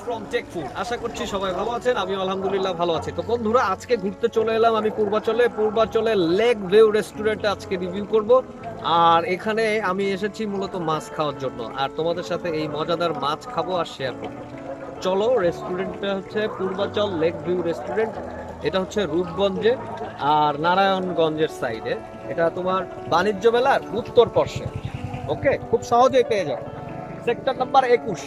From take food. আশা করছি সবাই ভালো আছেন, আমি আলহামদুলিল্লাহ ভালো আছি। তো বন্ধুরা, আজকে ঘুরতে চলে এলাম আমি পূর্বাচলে লেক ভিউ রেস্টুরেন্টে আজকে রিভিউ করব। আর এখানে আমি এসেছি মূলত মাছ খাওয়ার জন্য, আর তোমাদের সাথে এই মজাদার মাছ খাবো আর শেয়ার করবো। চলো, রেস্টুরেন্টটা হচ্ছে পূর্বাচল লেক ভিউ রেস্টুরেন্ট। এটা হচ্ছে রূপগঞ্জে আর নারায়ণগঞ্জের সাইডে। এটা তোমার বাণিজ্য মেলার উত্তর পার্শ্বে। ওকে, খুব সহজেই পেয়ে যাও, সেক্টর নাম্বার 21।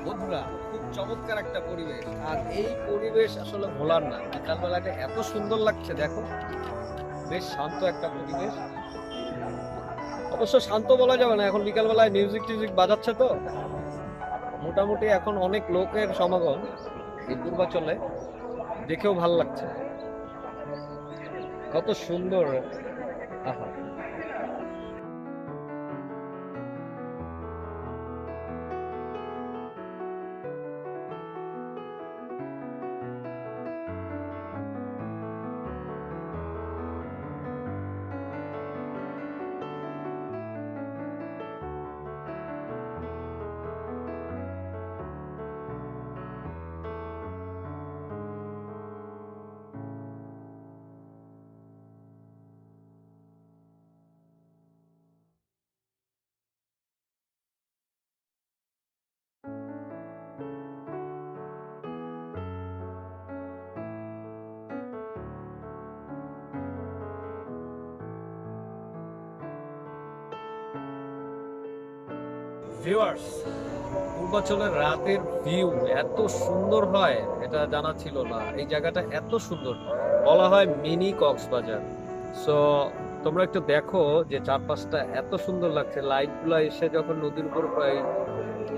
বন্ধুরা, খুব চমৎকার একটা পরিবেশ, আর এই পরিবেশ আসলে ভোলার না। বিকালবেলাটা এত সুন্দর লাগছে, দেখো, বেশ শান্ত একটা পরিবেশ। অবশ্য শান্ত বলা যাবে না, এখন বিকালবেলায় মিউজিক টিউজিক বাজাচ্ছে তো মোটামুটি এখন অনেক লোকের সমাগম এই পূর্বাচলে, দেখেও ভালো লাগছে। কত সুন্দর! আহা, ভিউয়ার্স, পূর্বাচলের রাতের ভিউ এত সুন্দর হয় এটা জানা ছিল না। এই জায়গাটা এত সুন্দর, বলা হয় মিনি কক্সবাজার। সো তোমরা একটু দেখো যে চারপাশটা এত সুন্দর লাগছে, লাইট গুলা এসে যখন নদীর উপর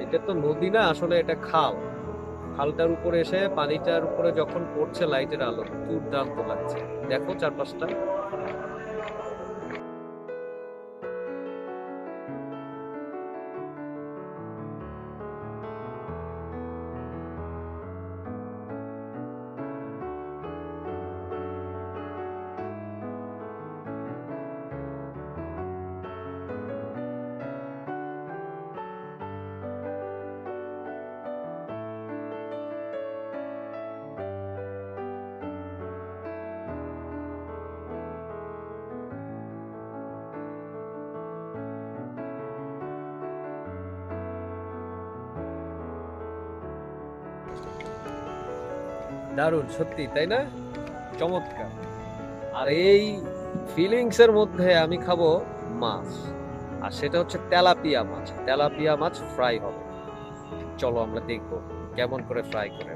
এটা তো নদী না, আসলে এটা খাল। খালটার উপরে এসে পানিটার উপরে যখন পড়ছে লাইটের আলো, দুর্দান্ত লাগছে। দেখো চারপাশটা। দারুণ সত্যি, তাই না? চমৎকার। আর এই ফিলিংস এর মধ্যে আমি খাবো মাছ, আর সেটা হচ্ছে তেলাপিয়া মাছ। তেলাপিয়া মাছ ফ্রাই হবে। চলো আমরা দেখবো কেমন করে ফ্রাই করে।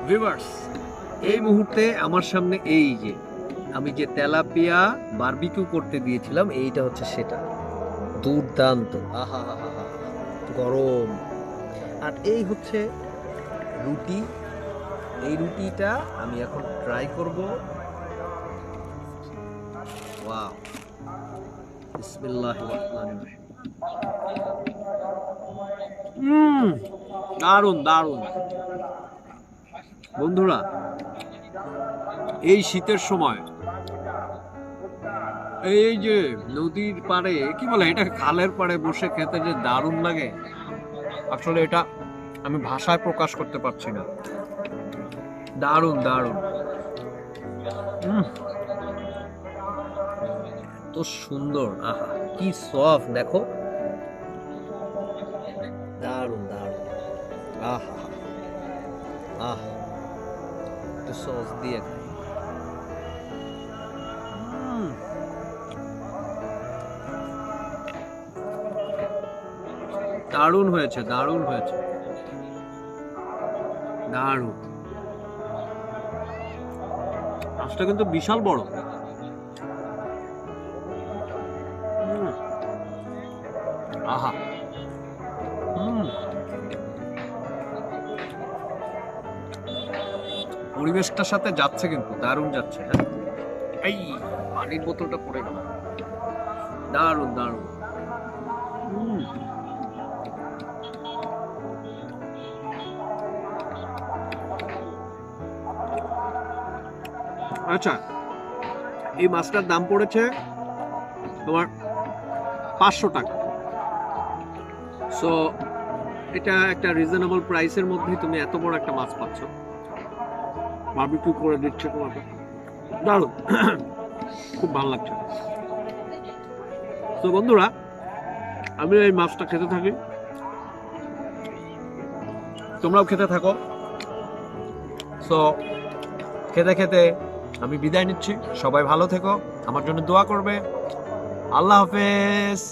ভিউয়ার্স, এই মুহূর্তে আমার সামনে এই যে আমি যে তেলাপিয়া বারবিকিউ করতে দিয়েছিলাম, এইটা হচ্ছে সেটা। দুর্দান্ত, আহা হা হা, গরম। আর এই হচ্ছে রুটি, এই রুটিটা আমি এখন ট্রাই করব। ওয়াও, বিসমিল্লাহির রহমানির রহিম। দারুণ দারুণ। বন্ধুরা, এই শীতের সময় এই যে নদীর পাড়ে, কি বলে এটা, খালের পাড়ে বসে খেতে যে দারুণ লাগে, আসলে এটা আমি ভাষায় প্রকাশ করতে পারছি না। দারুণ দারুণ, তো সুন্দর, আহা কি সফট, দেখো দারুণ দারুণ। আহা আহ, একটু সস দিয়ে খাই। দারুণ হয়েছে, দারুণ হয়েছে, দারুণ। মাছটা কিন্তু বিশাল বড়। আহা, পরিবেশটার সাথে যাচ্ছে, কিন্তু দারুণ যাচ্ছে। হ্যাঁ, এই পানির বোতলটা পড়ে গেল। দারুণ দারুণ। আচ্ছা, এই মাছটার দাম পড়েছে তোমার 500 টাকা। সো এটা একটা রিজনেবল প্রাইসের মধ্যে তুমি এত বড় একটা মাছ পাচ্ছ, বারবিকিউ করে দিচ্ছে তোমাকে, দারুণ। খুব ভালো লাগছে। তো বন্ধুরা, আমি এই মাছটা খেতে থাকি, তোমরাও খেতে থাকো। সো খেতে খেতে আমি বিদায় নিচ্ছি। সবাই ভালো থেকো, আমার জন্য দোয়া করবে। আল্লাহ হাফেজ।